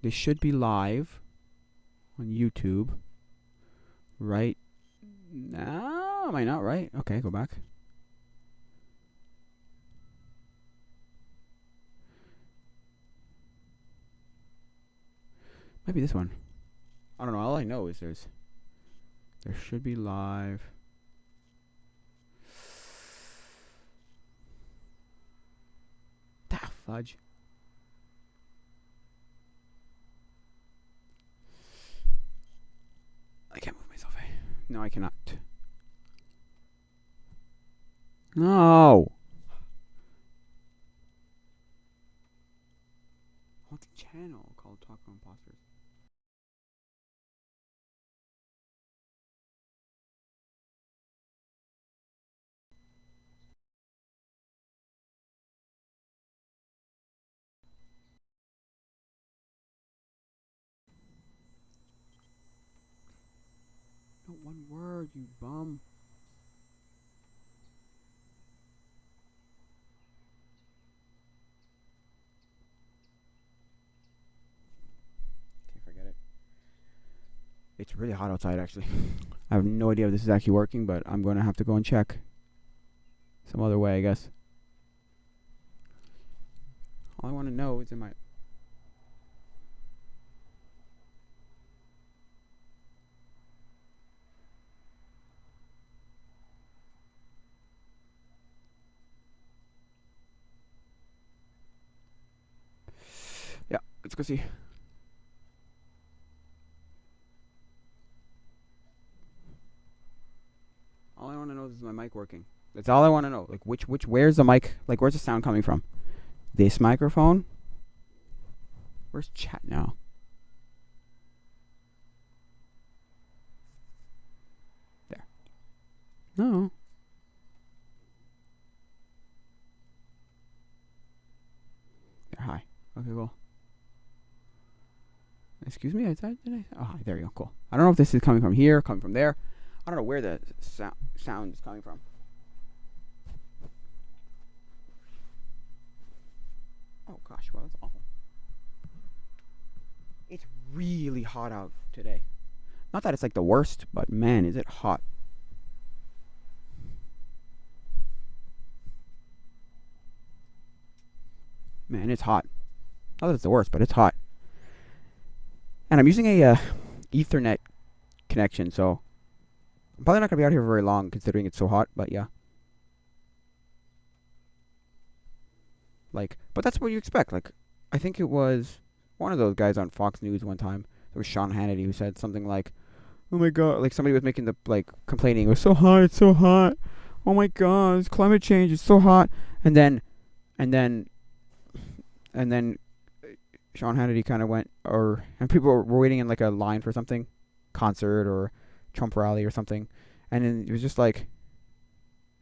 They should be live on YouTube right now. Am I not right? Okay, go back. Maybe this one. I don't know. All I know is there should be live. Ah, fudge. I can't move myself. No, I cannot. No. I want the channel called Taco Imposters. No, one word, you bum. Can't forget it. It's really hot outside, actually. I have no idea if this is actually working, but I'm going to have to go and check. Some other way, I guess. All I want to know is in my... Yeah, let's go see. All I want to know is my mic working. That's all I want to know. Like, where's the mic? Like, where's the sound coming from? This microphone? Where's chat now? There. No. There, hi. Okay, cool. Excuse me? Oh, there you go. Cool. I don't know if this is coming from here, coming from there. I don't know where the sound is coming from. Oh gosh, well, that's awful. It's really hot out today. Not that it's like the worst, but man, is it hot. Man, it's hot. Not that it's the worst, but it's hot. And I'm using a Ethernet connection, so I'm probably not going to be out here for very long considering it's so hot, but yeah. Like, but that's what you expect. Like, I think it was one of those guys on Fox News one time. It was Sean Hannity who said something like, "Oh my god!" Like somebody was making the complaining. It was so hot. It's so hot. Oh my god! It's climate change. It's so hot. And then Sean Hannity kind of went, and people were waiting in like a line for something, concert or Trump rally or something, and then it was just like,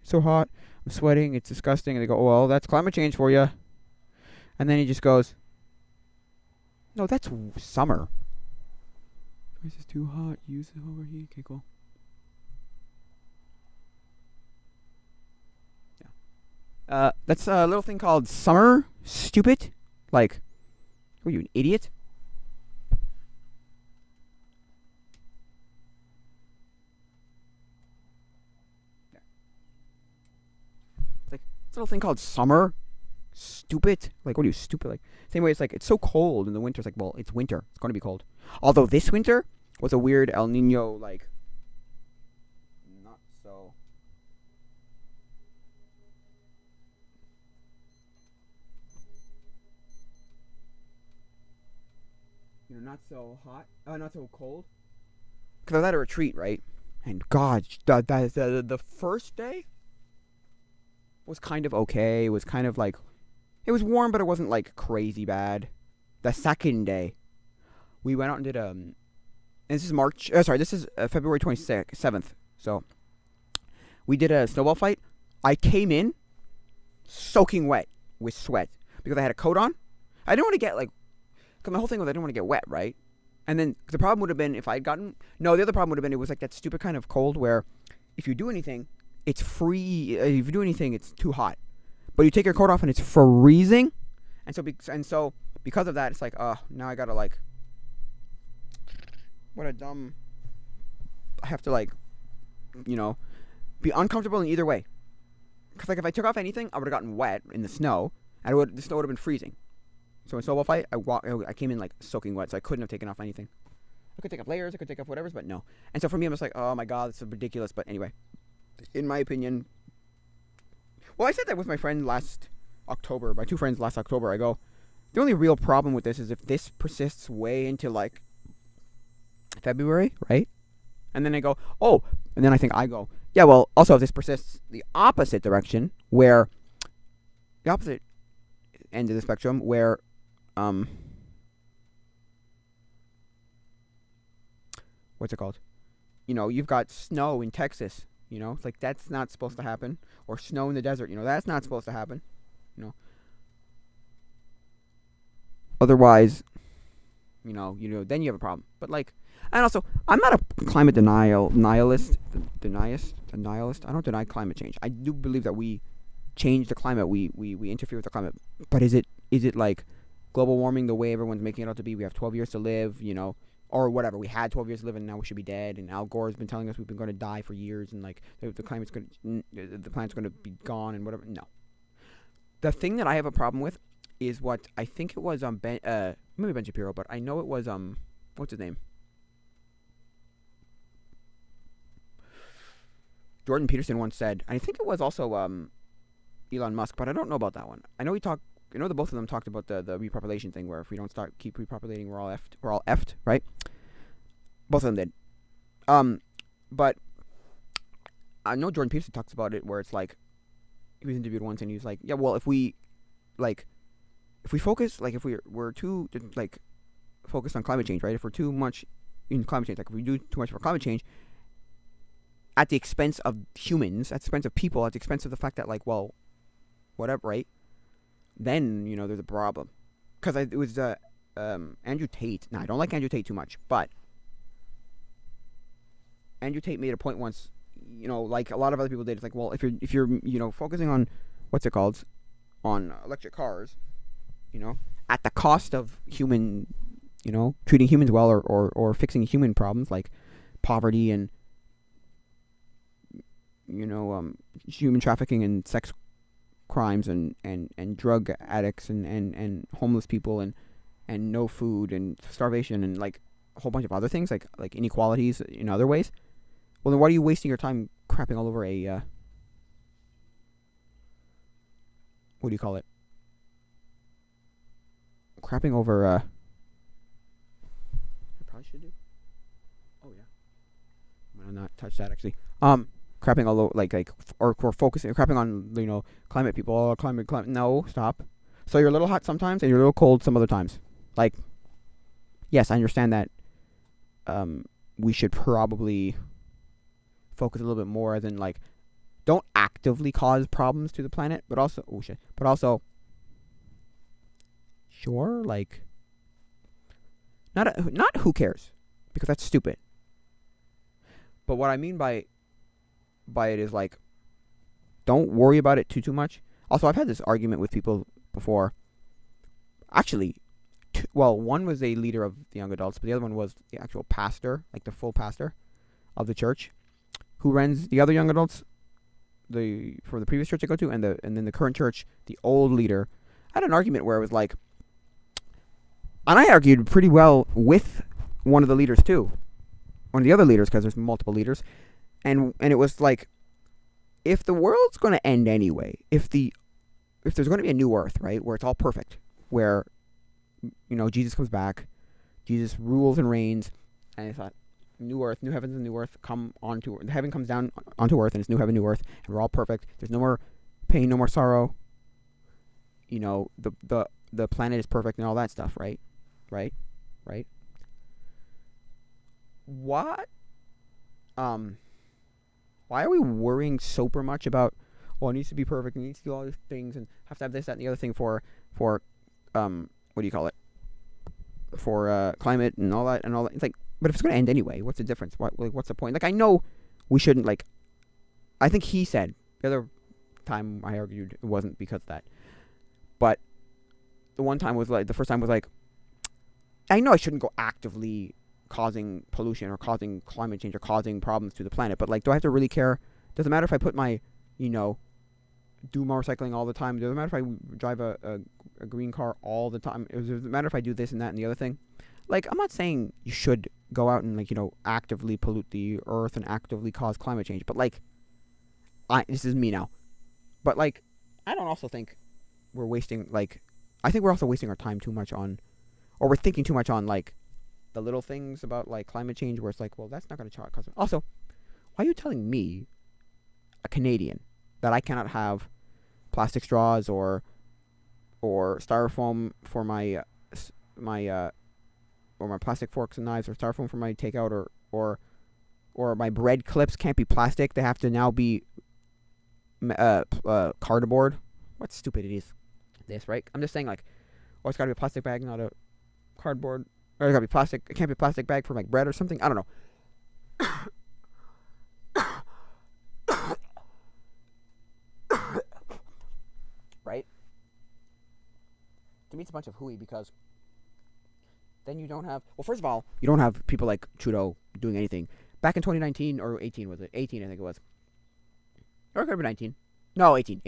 so hot, I'm sweating, it's disgusting, and they go, oh, well, that's climate change for you, and then he just goes, no, that's summer. This is too hot, use the overheat, okay, cool. Yeah. That's a little thing called summer, stupid, like, were you an idiot? Yeah. It's like it's a little thing called summer. Stupid. Like, what are you, stupid? Like, same way it's like, it's so cold in the winter. It's like, well, it's winter. It's going to be cold. Although this winter was a weird El Nino, like, not so. Not so hot. Not so cold. Because I was at a retreat, right? And God, the first day was kind of okay. It was kind of like, it was warm, but it wasn't like crazy bad. The second day, we went out and did and this is March. This is February 27th. So we did a snowball fight. I came in soaking wet with sweat because I had a coat on. I didn't want to get like, because my whole thing was I didn't want to get wet, right? And then the problem would have been if I had gotten, no, the other problem would have been it was like that stupid kind of cold where if you do anything, it's free. If you do anything, it's too hot. But you take your coat off and it's freezing. And so because of that, it's like, now I gotta like, what a dumb. I have to like, be uncomfortable in either way. Because like if I took off anything, I would have gotten wet in the snow, and the snow would have been freezing. So in snowball fight, I came in like soaking wet, so I couldn't have taken off anything. I could take off layers, I could take off whatever, but no. And so for me, I'm just like, oh my god, this is ridiculous. But anyway, in my opinion, well, I said that with my friend last October, my 2 friends last October. I go, the only real problem with this is if this persists way into like February, right? And then I go, oh, and then I go, yeah, well, also if this persists the opposite direction, where the opposite end of the spectrum, where what's it called? You've got snow in Texas. It's like that's not supposed to happen, or snow in the desert. That's not supposed to happen. Otherwise, then you have a problem. But like, and also, I'm not a climate nihilist. I don't deny climate change. I do believe that we change the climate. We interfere with the climate. But is it like global warming the way everyone's making it out to be? We have 12 years to live, or whatever. We had 12 years to live, and now we should be dead. And Al Gore's been telling us we've been going to die for years, and like the planet's going to be gone, and whatever. No. The thing that I have a problem with is what I think it was maybe Ben Shapiro, but I know it was what's his name? Jordan Peterson once said, I think it was also Elon Musk, but I don't know about that one. I know the both of them talked about the repopulation thing, where if we don't keep repopulating, we're all effed, right? Both of them did. But I know Jordan Peterson talks about it, where it's like, he was interviewed once and he was like, yeah, well, if we focus, like if we're too like focused on climate change, right? If we're too much in climate change, like if we do too much for climate change, at the expense of humans, at the expense of people, at the expense of the fact that like, well, whatever, right? Then there's a problem. Because it was Andrew Tate. Now I don't like Andrew Tate too much, but Andrew Tate made a point once. Like a lot of other people did. It's like, well, if you're focusing on what's it called, on electric cars, at the cost of human, treating humans well, or fixing human problems like poverty and human trafficking and sex crimes and drug addicts and homeless people and no food and starvation and like a whole bunch of other things like inequalities in other ways. Well, then why are you wasting your time crapping all over a what do you call it? Crapping over I probably should do. Oh yeah. I'm gonna not touch that actually. Crapping all over or focusing, crapping on climate people. Oh, climate. No, stop. So you're a little hot sometimes and you're a little cold some other times. Like, yes, I understand that. We should probably focus a little bit more than like, don't actively cause problems to the planet, but also sure, like, not who cares, because that's stupid. But what I mean by it is like, don't worry about it too much. Also, I've had this argument with people before. Actually, one was a leader of the young adults, but the other one was the actual pastor, like the full pastor of the church, who runs the other young adults, for the previous church I go to, and then the current church, the old leader. I had an argument where it was like, and I argued pretty well with one of the leaders too, one of the other leaders, because there's multiple leaders, and it was like, if the world's going to end anyway, if there's going to be a new earth, right, where it's all perfect, where Jesus comes back, Jesus rules and reigns, and I thought, new earth, new heavens and new earth come onto the heaven comes down onto earth, and it's new heaven, new earth, and we're all perfect. There's no more pain, no more sorrow. The planet is perfect and all that stuff, right? Right? What? Why are we worrying super much about? Well, it needs to be perfect. It needs to do all these things, and have to have this, that, and the other thing for what do you call it? For climate and all that. It's like, but if it's going to end anyway, what's the difference? What's the point? Like, I know we shouldn't, like, I think he said, the other time I argued it wasn't because of that. But the one time was like, the first time was like, I know I shouldn't go actively causing pollution or causing climate change or causing problems to the planet, but like, do I have to really care? Does it matter if I put my, you know, do more recycling all the time? Does it matter if I drive a green car all the time? Does it matter if I do this and that and the other thing? Like, I'm not saying you should go out and, like, you know, actively pollute the earth and actively cause climate change, but like, this is me now. But like, I don't also think we're wasting, like, I think we're also wasting our time too much on, or we're thinking too much on, like, the little things about, like, climate change where it's like, well, that's not going to cause. Also, why are you telling me, a Canadian, that I cannot have plastic straws or styrofoam for my or my plastic forks and knives, or styrofoam for my takeout, or my bread clips can't be plastic? They have to now be cardboard. What stupidity this, right? I'm just saying, like, oh, it's got to be a plastic bag, not a cardboard. Or it's got to be plastic. It can't be a plastic bag for, like, bread or something. I don't know. Right? To me, it's a bunch of hooey, because then you don't have... Well, first of all, you don't have people like Trudeau doing anything. Back in 2019, or 18, was it? 18, I think it was. Or it could have been 19. No, 18.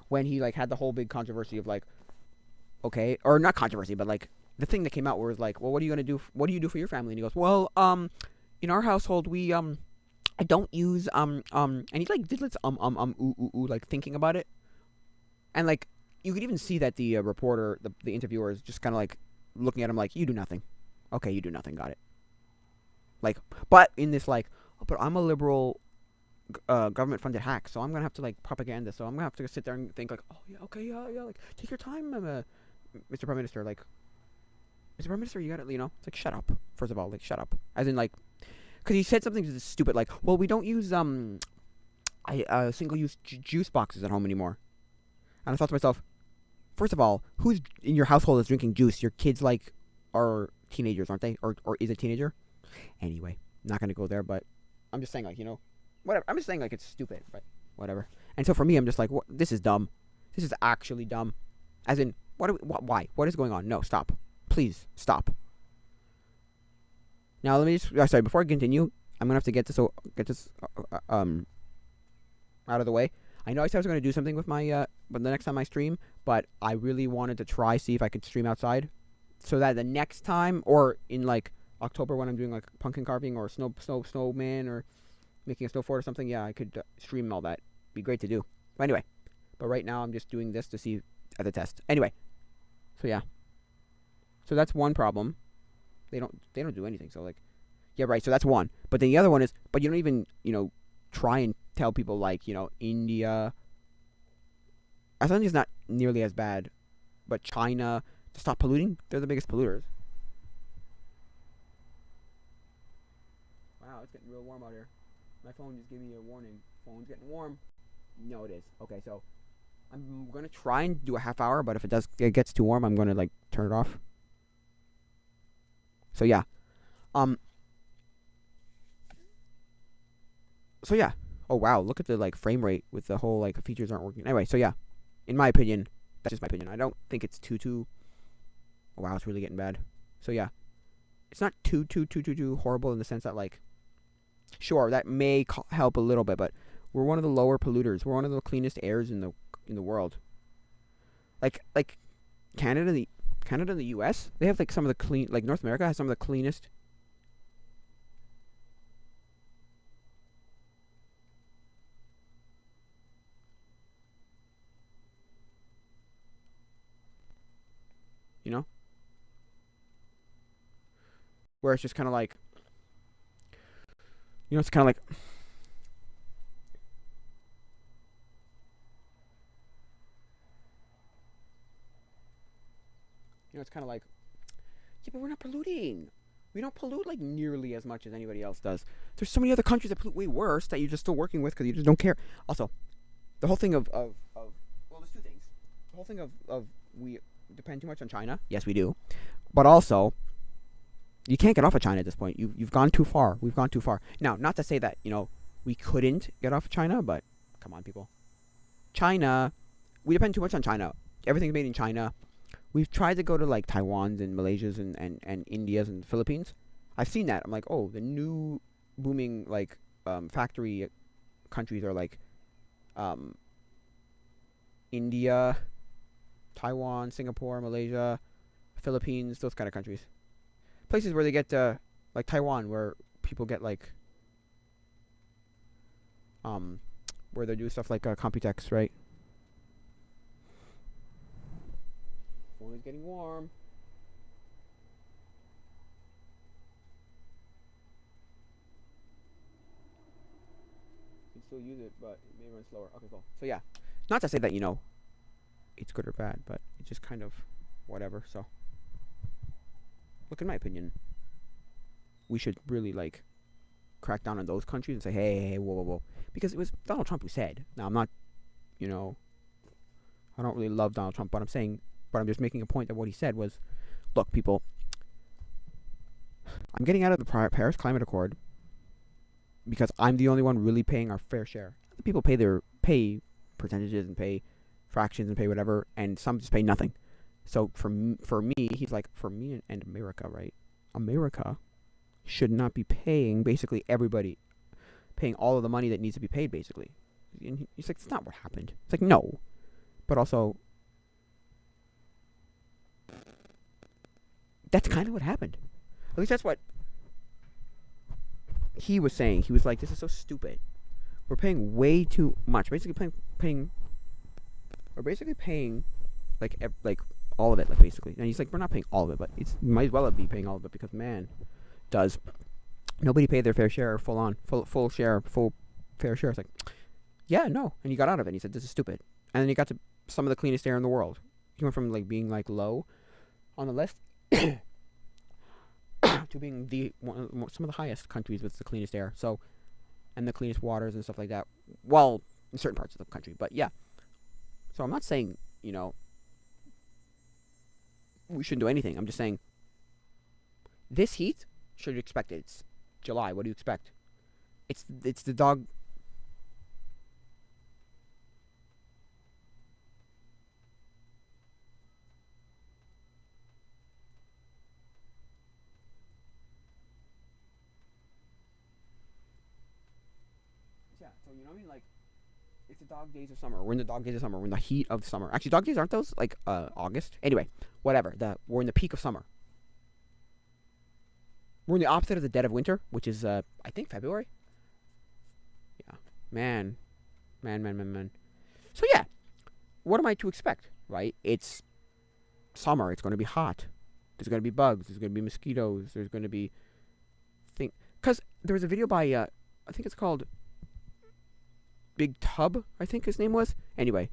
When he, like, had the whole big controversy of, like, okay, or not controversy, but, like, the thing that came out where it was like, well, what are you going to do? What do you do for your family? And he goes, well, in our household, we, I don't use, and he, like, did this, like, thinking about it. And, like, you could even see that the reporter, the interviewer, is just kind of, like, looking at him like, you do nothing. Okay, you do nothing, got it. Like, but in this, like, oh, but I'm a liberal government-funded hack, so I'm going to have to, like, propaganda, so I'm going to have to sit there and think, like, oh, yeah, okay, yeah, like, take your time, Mr. Prime Minister, like, Mr. Prime Minister, you got it, you know? It's like, shut up, first of all, like, shut up. As in, like, because he said something stupid, like, well, we don't use, single-use juice boxes at home anymore. And I thought to myself, first of all, who's in your household is drinking juice? Your kids, like, are teenagers, aren't they? Or is a teenager? Anyway, not going to go there, but I'm just saying, like, you know, whatever. I'm just saying, like, it's stupid, but whatever. And so for me, I'm just like, this is dumb. This is actually dumb. As in, why? What is going on? No, stop. Please, stop. Now, let me just, sorry, before I continue, I'm going to have to get this out of the way. I know I said I was going to do something with my, but the next time I stream, but I really wanted to see if I could stream outside, so that the next time, or in, like, October when I'm doing, like, pumpkin carving, or snowman, or making a snow fort or something, yeah, I could stream all that. Be great to do. But anyway, but right now I'm just doing this to see as a test. Anyway, so yeah. So that's one problem. They don't do anything. So, like, yeah, right. So that's one. But then the other one is, but you don't even, you know, try and tell people, like, you know, India. I think it's not nearly as bad, but China, to stop polluting. They're the biggest polluters. Wow, it's getting real warm out here. My phone just gave me a warning. Phone's getting warm. No, it is. Okay, so I'm gonna try and do a half hour, but if it gets too warm, I'm gonna, like, turn it off. So yeah, so yeah. Oh wow, look at the, like, frame rate with the whole, like, features aren't working. Anyway, so yeah, in my opinion, that's just my opinion. I don't think it's too. Oh, wow, it's really getting bad. So yeah, it's not too horrible in the sense that, like, sure, that may help a little bit, but we're one of the lower polluters. We're one of the cleanest airs in the world. Like Canada, and the U.S., they have, like, some of the clean, like, North America has some of the cleanest. You know? Where it's just kind of like, you know, it's kind of like, you know, it's kind of like, yeah, but we're not polluting. We don't pollute, like, nearly as much as anybody else does. There's so many other countries that pollute way worse that you're just still working with because you just don't care. Also, the whole thing of well, there's two things. The whole thing of we depend too much on China. Yes, we do. But also, you can't get off of China at this point. You've gone too far. We've gone too far. Now, not to say that, you know, we couldn't get off of China, but come on, people. China, we depend too much on China. Everything's made in China. we've tried to go to like Taiwan's and Malaysia's and India's and Philippines. I've seen that. I'm like, oh, the new booming like factory countries are like India, Taiwan, Singapore, Malaysia, Philippines, those kind of countries. Places where they get like Taiwan, where people get like where they do stuff like Computex, right? Phone is getting warm. You can still use it, but it may run slower. Okay, cool. So yeah, not to say that it's good or bad, but it's just kind of whatever. So, look, in my opinion, we should really like crack down on those countries and say, hey, whoa, whoa, whoa, because it was Donald Trump who said. Now, I'm not, I don't really love Donald Trump, but I'm just making a point that what he said was, look, people, I'm getting out of the Paris Climate Accord because I'm the only one really paying our fair share. The people pay their percentages and pay fractions and pay whatever, and some just pay nothing. So for me, he's like, for me and America, right? America should not be paying basically everybody, paying all of the money that needs to be paid, basically. And he's like, that's not what happened. It's like, no. But also, that's kind of what happened. At least that's what he was saying. He was like, this is so stupid. We're paying way too much. Basically we're basically paying like all of it, like basically. And he's like, we're not paying all of it, but might as well be paying all of it because man does nobody pay their fair share, full fair share. It's like, yeah, no. And he got out of it. And he said, this is stupid. And then he got to some of the cleanest air in the world. He went from like being like low on the list to being some of the highest countries with the cleanest air. So, and the cleanest waters and stuff like that. Well, in certain parts of the country, but yeah. So I'm not saying we shouldn't do anything. I'm just saying this heat should you expect it. It's July. What do you expect? It's the dog. Yeah, so you know what I mean? Like, it's the dog days of summer. We're in the dog days of summer. We're in the heat of summer. Actually, dog days aren't those like August? Anyway, whatever. We're in the peak of summer. We're in the opposite of the dead of winter, which is I think February. Yeah, man. So yeah, what am I to expect? Right? It's summer. It's going to be hot. There's going to be bugs. There's going to be mosquitoes. There's going to be because there was a video by I think it's called Big Tub, I think his name was. Anyway,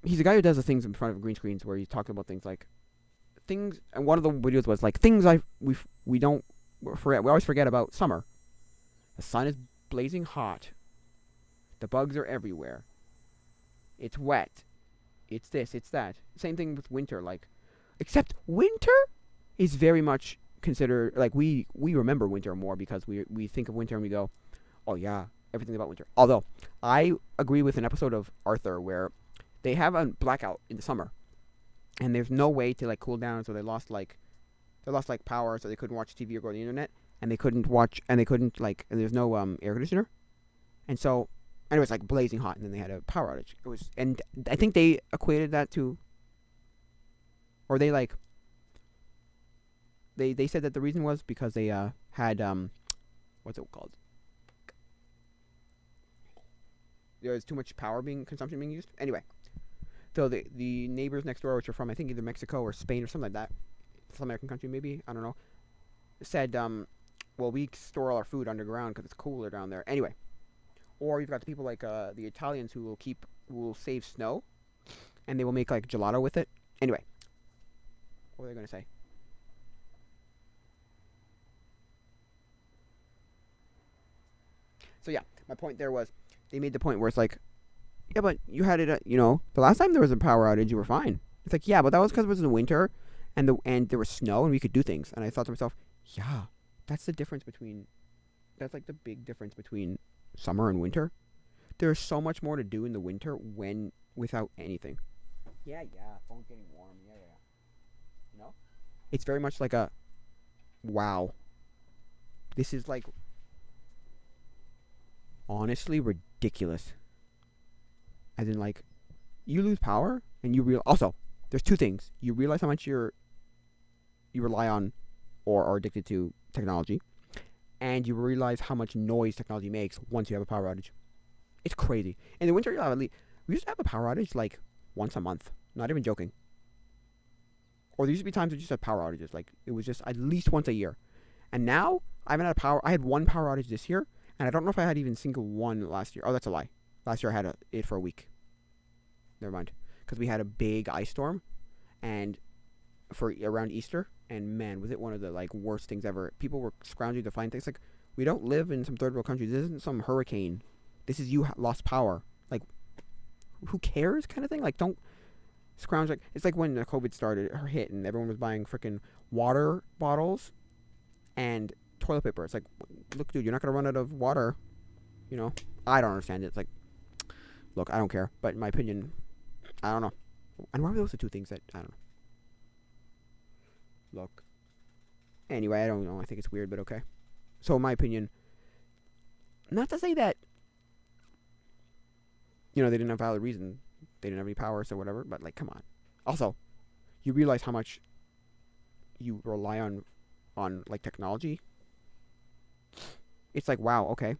he's a guy who does the things in front of green screens where he's talking about things like things, and one of the videos was like things we don't forget. We always forget about summer. The sun is blazing hot. The bugs are everywhere. It's wet. It's this. It's that. Same thing with winter. Like, except winter is very much considered like we remember winter more because we think of winter and we go, oh yeah, everything about winter. Although I agree with an episode of Arthur where they have a blackout in the summer, and there's no way to like cool down, so they lost power, so they couldn't watch TV or go to the internet, and they couldn't and there's no air conditioner, and so and it was like blazing hot, and then they had a power outage. And I think they equated that to, or they like they said that the reason was because they had what's it called? There's too much power consumption being used. Anyway, so the neighbors next door, which are from I think either Mexico or Spain or something like that, some American country maybe, I don't know, said well, we store all our food underground because it's cooler down there. Anyway, or you've got the people like the Italians who will save snow, and they will make like gelato with it. Anyway, what were they going to say? So yeah, my point there was they made the point where it's like, yeah, but you had it, the last time there was a power outage, you were fine. It's like, yeah, but that was because it was in the winter, and there was snow, and we could do things. And I thought to myself, yeah, that's like the big difference between summer and winter. There's so much more to do in the winter without anything. Yeah, yeah. Phone's getting warm. Yeah, yeah. You know, it's very much like a wow. This is like honestly ridiculous. As in, like, you lose power, and you real also. There's two things. You realize how much you rely on, or are addicted to technology, and you realize how much noise technology makes once you have a power outage. It's crazy. In the winter, we used to have a power outage like once a month. Not even joking. Or there used to be times we just had power outages. Like it was just at least once a year. And now I haven't had a power. I had one power outage this year, and I don't know if I had even a single one last year. Oh, that's a lie. Last year I had it for a week. Never mind, because we had a big ice storm, and for around Easter, and man, was it one of the like worst things ever. People were scrounging to find things. Like, we don't live in some third world country. This isn't some hurricane. This is you lost power. Like, who cares, kind of thing. Like, don't scrounge. Like, it's like when the COVID started or hit, and everyone was buying freaking water bottles and toilet paper. It's like, look, dude, you're not gonna run out of water. You know, I don't understand it. It's like, look, I don't care, but in my opinion, I don't know. And why were those the two things that I don't know? Look. Anyway, I don't know. I think it's weird, but okay. So, in my opinion, not to say that, they didn't have valid reason. They didn't have any powers or whatever, but, like, come on. Also, you realize how much you rely on like, technology. It's like, wow, okay.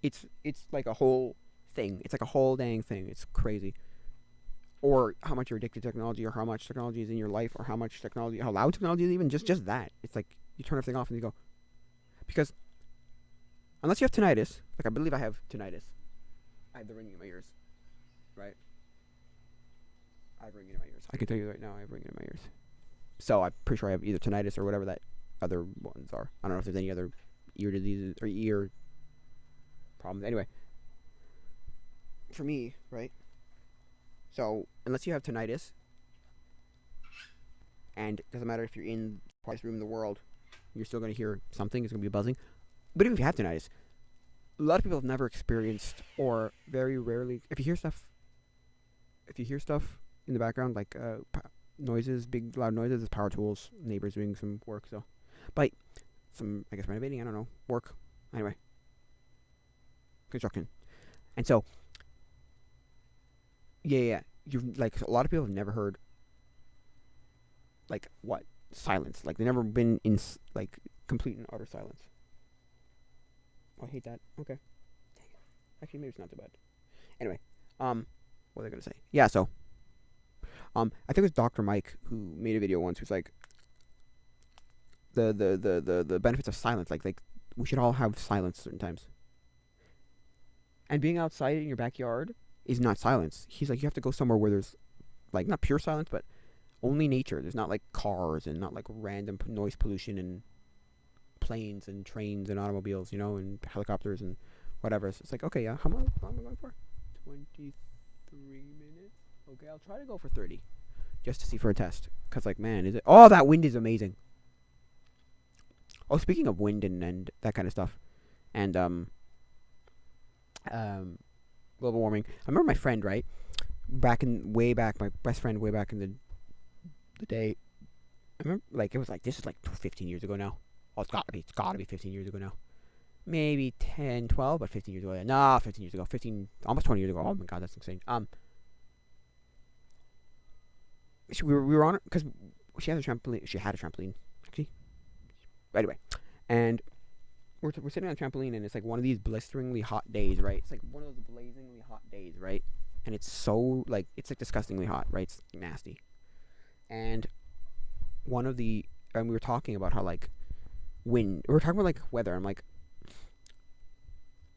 It's like a whole thing. It's like a whole dang thing. It's crazy. Or how much you're addicted to technology, or how much technology is in your life, or how loud technology is even. Just that. It's like you turn everything off and you go. Because unless you have tinnitus, like I believe I have tinnitus. I have the ringing in my ears, right? I have ringing in my ears. I can tell you right now, I have ringing in my ears. So I'm pretty sure I have either tinnitus or whatever that other ones are. I don't know if there's any other ear diseases or ear problems. Anyway, for me, right? So unless you have tinnitus, and it doesn't matter if you're in the quietest room in the world, you're still going to hear something. It's going to be buzzing. But even if you have tinnitus, a lot of people have never experienced, or very rarely, if you hear stuff in the background, like noises, big loud noises, it's power tools, neighbors doing some work. So, but some, I guess, renovating. I don't know, work. Anyway, construction, and so. Yeah. You've, like, a lot of people have never heard, like, what? Silence. Like, they've never been in, like, complete and utter silence. Oh, I hate that. Okay. Dang it. Actually, maybe it's not too bad. Anyway, what was I gonna say? Yeah, so, I think it was Dr. Mike who made a video once who's like, the benefits of silence. Like, we should all have silence certain times. And being outside in your backyard is not silence. He's like, you have to go somewhere where there's, like, not pure silence, but only nature. There's not, like, cars and not, like, random noise pollution and planes and trains and automobiles, and helicopters and whatever. So it's like, okay, yeah, how long am I going for? 23 minutes? Okay, I'll try to go for 30. Just to see for a test. Because, like, man, is it... Oh, that wind is amazing. Oh, speaking of wind and that kind of stuff. And, global warming. I remember my friend, right? My best friend way back in the day. I remember, like, it was like, this is like 15 years ago now. Oh, it's gotta be 15 years ago now. Maybe 10, 12, but 15 years ago. Nah, 15 years ago. 15, almost 20 years ago. Oh my god, that's insane. We were on it, because she had a trampoline, actually. Anyway, and we're sitting on a trampoline, and it's like one of these blisteringly hot days, right? It's like one of those blazingly hot days, right? And it's so, like, it's like disgustingly hot, right? It's nasty. And we were talking about how, like, we were talking about, like, weather. I'm like,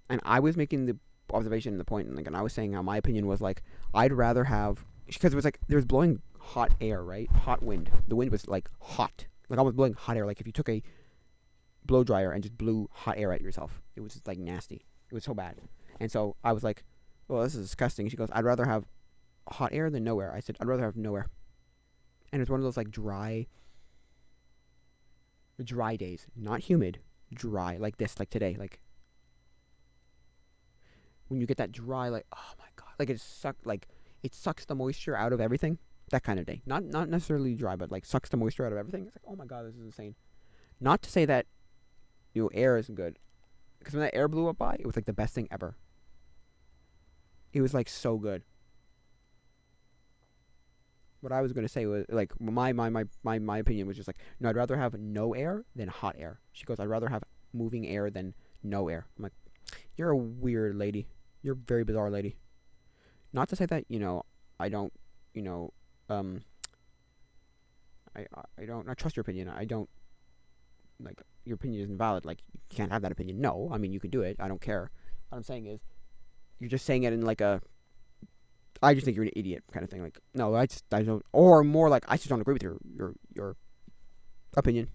and I was making the observation and the point, and, like, and I was saying how my opinion was, like, I'd rather have, because it was like, there was blowing hot air, right? Hot wind. The wind was, like, hot. Like, I was blowing hot air. Like, if you took a blow dryer and just blew hot air at yourself, it was just, like, nasty. It was so bad. And so I was like, well, this is disgusting. She goes, I'd rather have hot air than no air. I said, I'd rather have no air. And it's one of those, like, dry days. Not humid. Dry. Like this. Like today. Like, when you get that dry, like, oh my god. Like, it sucked. Like, it sucks the moisture out of everything. That kind of day. Not necessarily dry, but like sucks the moisture out of everything. It's like, oh my god, this is insane. Not to say that air isn't good, because when that air blew up by, it was like the best thing ever. It was like so good. What I was gonna say was like my opinion was just like, no, I'd rather have no air than hot air. She goes, I'd rather have moving air than no air. I'm like, you're a weird lady. You're a very bizarre lady. Not to say that I don't I don't not trust your opinion. I don't like your opinion isn't valid. Like you can't have that opinion. No, I mean you can do it. I don't care. What I'm saying is, you're just saying it in like a, I just think you're an idiot kind of thing. Like no, I don't, or more like I just don't agree with your opinion.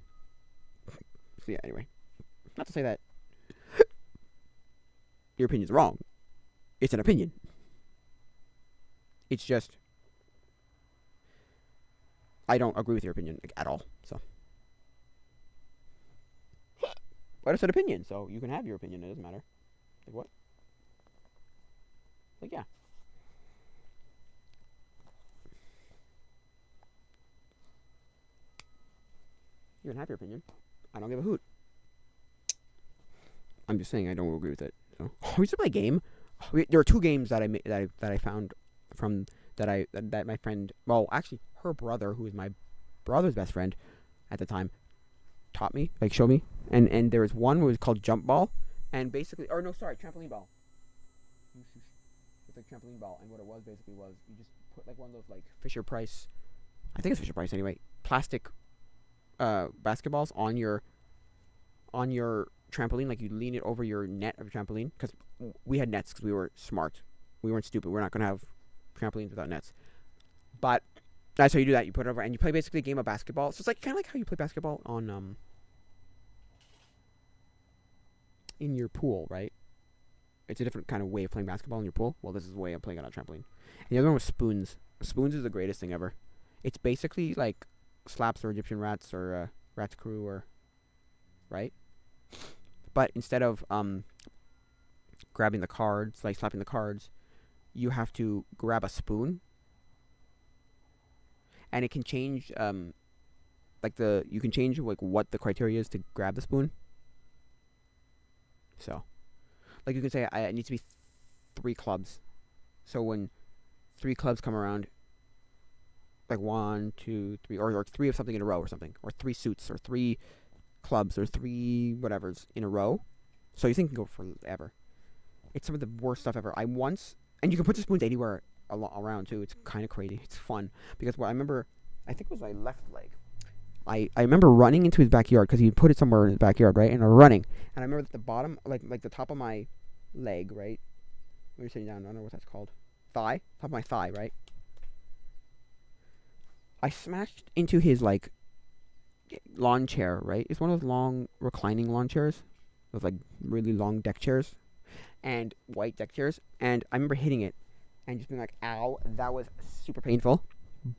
So yeah. Anyway, not to say that your opinion's wrong. It's an opinion. It's just I don't agree with your opinion like, at all. So, but it's an opinion, so you can have your opinion. It doesn't matter. Like what? Like yeah. You can have your opinion. I don't give a hoot. I'm just saying I don't agree with it. So we used to play a game. There are two games that I found from that my friend, well actually her brother, who was my brother's best friend at the time, taught me, like showed me, and there was one was called Jump Ball, and basically, or no, sorry, Trampoline Ball. It's like Trampoline Ball, and what it was basically was you just put like one of those like Fisher Price, I think it's Fisher Price anyway, plastic basketballs on your trampoline, like you lean it over your net of your trampoline, because we had nets because we were smart, we weren't stupid, we're not gonna have trampolines without nets, but that's how you do that. You put it over and you play basically a game of basketball. So it's like kind of like how you play basketball on in your pool, right? It's a different kind of way of playing basketball in your pool. Well, this is a way of playing it on a trampoline. And the other one was spoons. Spoons is the greatest thing ever. It's basically like slaps or Egyptian rats or Rats Crew or right. But instead of grabbing the cards, like slapping the cards, you have to grab a spoon. And it can change, you can change like what the criteria is to grab the spoon. So, like you can say, it needs to be 3 clubs. So when 3 clubs come around, like 1, 2, 3, or 3 of something in a row or something, or 3 suits, or 3 clubs, or 3 whatevers in a row. So you think you can go forever. It's some of the worst stuff ever. And you can put the spoons anywhere around too. It's kind of crazy. It's fun because what I remember, I think it was my left leg. I remember running into his backyard because he put it somewhere in his backyard, right? And I'm running, and I remember at the bottom, like the top of my leg, right? When you're sitting down, I don't know what that's called. Thigh, top of my thigh, right? I smashed into his like lawn chair, right? It's one of those long reclining lawn chairs, those like really long deck chairs, and white deck chairs. And I remember hitting it and just being like, ow, that was super painful.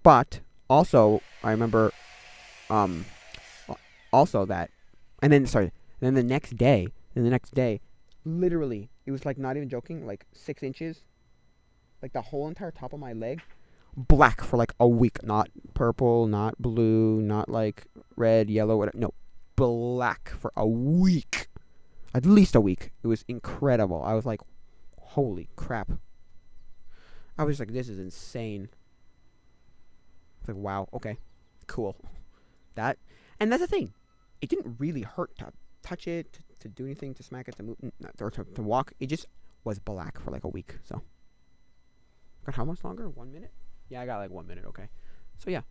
But also, I remember, also that, and then the next day, literally, it was like not even joking, like 6 inches, like the whole entire top of my leg, black for like a week. Not purple, not blue, not like red, yellow, whatever. No, black for a week, at least a week. It was incredible. I was like, holy crap. I was like, this is insane. It's like, wow, okay, cool. And that's the thing. It didn't really hurt to touch it, to do anything, to smack it, to move, or to walk. It just was black for like a week. So, got how much longer? 1 minute? Yeah, I got like 1 minute. Okay. So yeah,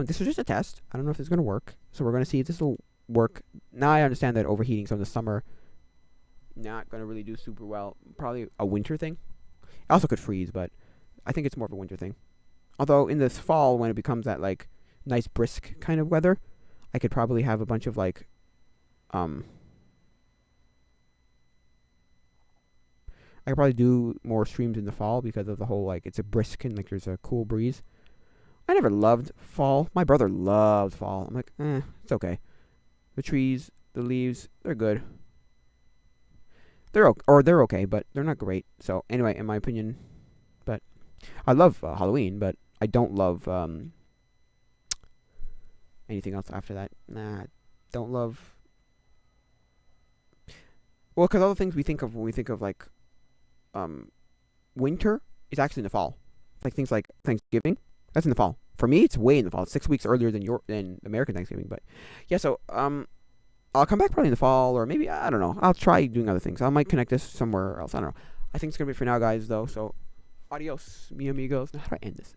this was just a test. I don't know if it's gonna work. So we're gonna see if this will work. Now I understand that overheating. So in the summer, not gonna really do super well. Probably a winter thing. It also could freeze, but I think it's more of a winter thing. Although in this fall, when it becomes that like nice brisk kind of weather, I could probably have a bunch of like, I could probably do more streams in the fall because of the whole like it's a brisk and like there's a cool breeze. I never loved fall. My brother loved fall. I'm like, it's okay. The trees, the leaves, they're good. They're okay, but they're not great. So anyway, in my opinion, but I love Halloween, but I don't love anything else after that. Nah, don't love. Well, because all the things we think of when we think of like um winter is actually in the fall. Like things like Thanksgiving, that's in the fall. For me, it's way in the fall. It's 6 weeks earlier than American Thanksgiving. But yeah, so I'll come back probably in the fall, or maybe I don't know. I'll try doing other things. I might connect this somewhere else. I don't know. I think it's gonna be for now, guys. Though, so adios, mi amigos. Now, how do I end this?